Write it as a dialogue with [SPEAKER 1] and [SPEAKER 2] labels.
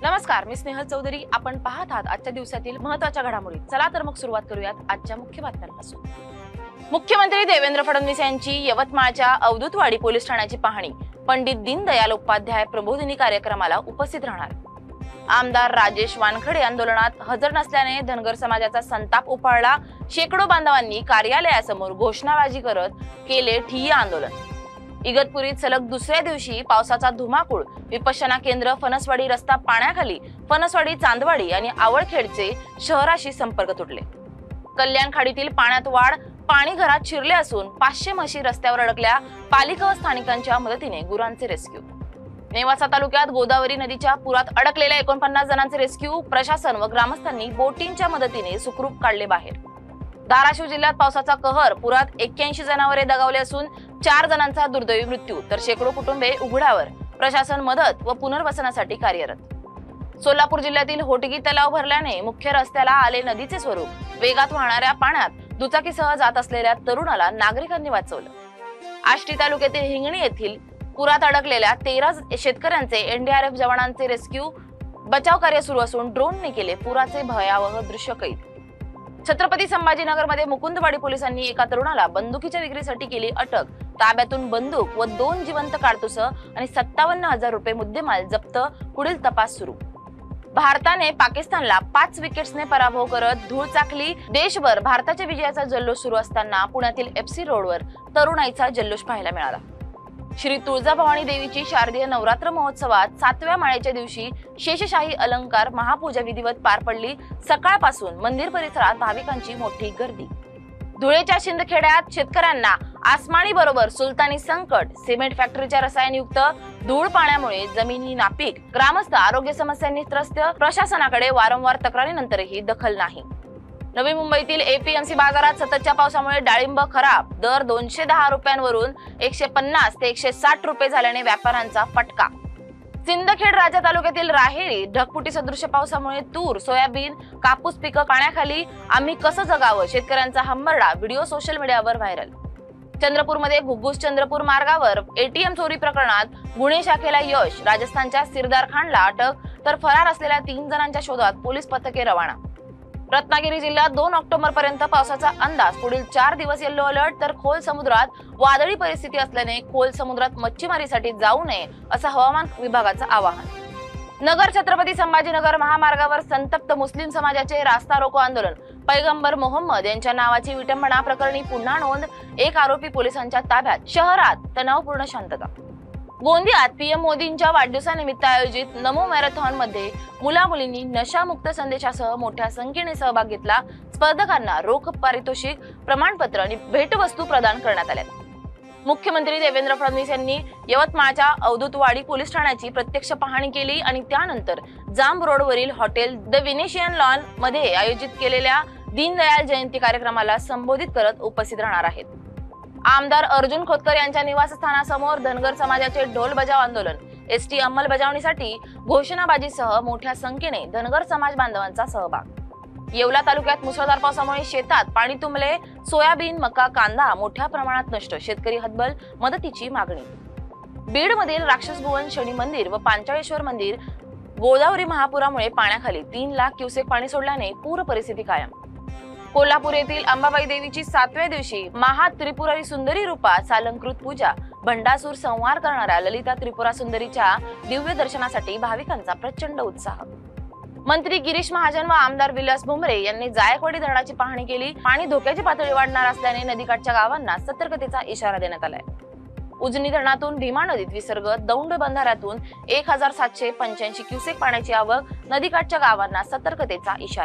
[SPEAKER 1] नमस्कार, मी स्नेहल चौधरी. आपण पाहत आहात आजच्या दिवसातील महत्त्वाच्या घडामोडी. चला तर मग सुरुवात करूयात आजच्या मुख्य बातम्यांपासून. मुख्यमंत्री देवेंद्र फडणवीस यांची यवतमाळच्या अवधूतवाडी पोलीस ठाण्याची पाहणी. पंडित दीनदयाल उपाध्याय प्रबोधिनी कार्यक्रमाला उपस्थित राहणार. आमदार राजेश वानखडे आंदोलनात हजर नसल्याने धनगर समाजाचा संताप उफाळला. शेकडो बांधवांनी कार्यालयासमोर घोषणाबाजी करत केले ठिय्या आंदोलन. इगतपुरीत सलग दुसऱ्या दिवशी पावसाचा धुमाकूळ. विपश्यना केंद्र, फणसवाडी रस्ता पाण्याखाली. फणसवाडी, चांदवाडी आणि आवळखेडचे शहराशी संपर्क तुटले. कल्याण खाडीतील पाण्यात वाढ. पाणी घरात शिरले असून 500 म्हशी रस्त्यावर अडकल्या. पालिका व स्थानिकांच्या मदतीने गुरांचे रेस्क्यू. नेवासा तालुक्यात गोदावरी नदीच्या पुरात अडकलेल्या 49 जणांचे रेस्क्यू. प्रशासन व ग्रामस्थांनी बोटींच्या मदतीने सुखरूप काढले बाहेर. धाराशिव जिल्ह्यात पावसाचा कहर. पुरात 81 जनावरे दगावले असून 4 जणांचा दुर्दैवी मृत्यू तर शेकडो कुटुंबे उघड्यावर. प्रशासन मदत व पुनर्वसनासाठी कार्यरत. सोलापूर जिल्ह्यातील होटगी तलाव भरल्याने मुख्य रस्त्याला आले नदीचे स्वरूप. वेगात वाहणाऱ्या पाण्यात दुचाकीसह जात असलेल्या तरुणाला नागरिकांनी वाचवलं. आष्टी तालुक्यातील हिंगणी येथील पुरात अडकलेल्या 13 शेतकऱ्यांचे एनडीआरएफ जवानांचे रेस्क्यू. बचाव कार्य सुरू असून ड्रोनने केले पुराचे भयावह दृश्य कैद. छत्रपती संभाजीनगर मध्ये मुकुंदवाडी पोलिसांनी एका तरुणाला बंदुकीच्या विक्रीसाठी केली अटक. ताब्यातून बंदूक व 2 जिवंत काडतुस आणि 57,000 रुपये मुद्देमाल जप्त. पुढील तपास सुरू. भारताने पाकिस्तानला 5 विकेट्सने पराभव करत धूळ चाकली. देशभर भारताच्या विजयाचा जल्लोष सुरू असताना पुण्यातील एफसी रोडवर तरुणाईचा जल्लोष पाहायला मिळाला. श्री तुळजाभवानी देवीची शारदीय नवरात्र महोत्सवात 7व्या माळेच्या दिवशी शेषशाही अलंकार महापूजा विधिवत पार पडली. सकाळपासून मंदिर परिसरात भाविकांची मोठी गर्दी. धुळेच्या शिंदखेड्यात शेतकऱ्यांना आसमानी बरोबर सुलतानी संकट. सिमेंट फॅक्टरीच्या रसायनयुक्त धूळ पाण्यामुळे जमिनी नापीक. ग्रामस्थ आरोग्य समस्यांनी त्रस्त. प्रशासनाकडे वारंवार तक्रारीनंतरही दखल नाही. नवी मुंबईतील एपीएमसी बाजारात सततच्या पावसामुळे डाळिंब खराब. दर 210 रुपयांवरून 150 ते 160 रुपये झाल्याने व्यापाऱ्यांचा फटका. सिंदखेड राजा तालुक्यातील राहेरी ढगफुटी सदृश पावसामुळे तूर, सोयाबीन, कापूस पिकं पाण्याखाली. आम्ही कसं जगावं, शेतकऱ्यांचा हंबरडा. व्हिडिओ सोशल मीडियावर व्हायरल. चंद्रपूरमध्ये घुग्गुस चंद्रपूर मार्गावर एटीएम चोरी प्रकरणात गुन्हे शाखेला यश. राजस्थानच्या सिरदार खानला अटक तर फरार असलेल्या 3 जणांच्या शोधात पोलीस पथके रवाना. रत्नागिरी जिल्ह्यात 2 ऑक्टोबर पर्यंत पावसाचा अंदाज. पुढील 4 दिवस येलो अलर्ट. तर खोल समुद्रात वादळी परिस्थिती असल्याने खोल समुद्रात मच्छीमारीसाठी जाऊ नये असं हवामान विभागाचं आवाहन. नगर छत्रपती संभाजीनगर महामार्गावर संतप्त मुस्लिम समाजाचे रास्ता रोको आंदोलन. पैगंबर मोहम्मद यांच्या नावाची विटंबना प्रकरणी पुन्हा नोंद. 1 आरोपी पोलिसांच्या ताब्यात. शहरात तणावपूर्ण शांतता. गोंदियात पीएम मोदींच्या वाढदिवसानिमित्त आयोजित नमो मॅरेथॉन मध्ये मुला-मुलींनी नशामुक्त संदेशासह मोठ्या संख्येने सहभाग घेतला. स्पर्धकांना रोख पारितोषिक, प्रमाणपत्र आणि भेटवस्तू प्रदान करण्यात आल्या. मुख्यमंत्री देवेंद्र फडणवीस यांनी यवतमाळच्या अवधूतवाडी पोलीस ठाण्याची प्रत्यक्ष पाहणी केली आणि त्यानंतर जांब रोडवरील हॉटेल द व्हेनेशियन लॉन मध्ये आयोजित केलेल्या दीनदयाल जयंती कार्यक्रमाला संबोधित करत उपस्थित राहणार आहेत. आमदार अर्जुन खोतकर यांच्या निवासस्थानासमोर धनगर समाजाचे ढोल बजाव आंदोलन. एसटी अंमलबजावणीसाठी घोषणाबाजीसह मोठ्या संख्येने धनगर समाज बांधवांचा सहभाग. येवला तालुक्यात मुसळधार पावसामुळे शेतात पाणी तुंबले. सोयाबीन, मका, कांदा मोठ्या प्रमाणात नष्ट. शेतकरी हतबल. मदतीची मागणी. बीडमधील राक्षसभुवन शनी मंदिर व पांचाळेश्वर मंदिर गोदावरी महापुरामुळे पाण्याखाली. 3 लाख क्युसेक पाणी सोडल्याने पूर परिस्थिती कायम. कोल्हापूर येथील अंबाबाई देवीची 7व्या दिवशी महा त्रिपुरारी सुंदरी रूपात सालंकृत पूजा. भंडासूर संहार करणाऱ्या ललिता त्रिपुरा सुंदरीच्या दिव्य दर्शनासाठी भाविकांचा प्रचंड उत्साह. मंत्री गिरीश महाजन व आमदार विलास भुमरे यांनी जायकवाडी धरणाची पाहणी केली. पाणी धोक्याची पातळी वाढणार असल्याने नदीकाठच्या गावांना सतर्कतेचा इशारा देण्यात आलाय. उजनी धरणातून भीमा नदीत विसर्ग. दौंड बंधाऱ्यातून 1785 क्युसेक पाण्याची आवक. नदीकाठच्या गावांना सतर्कतेचा इशारा.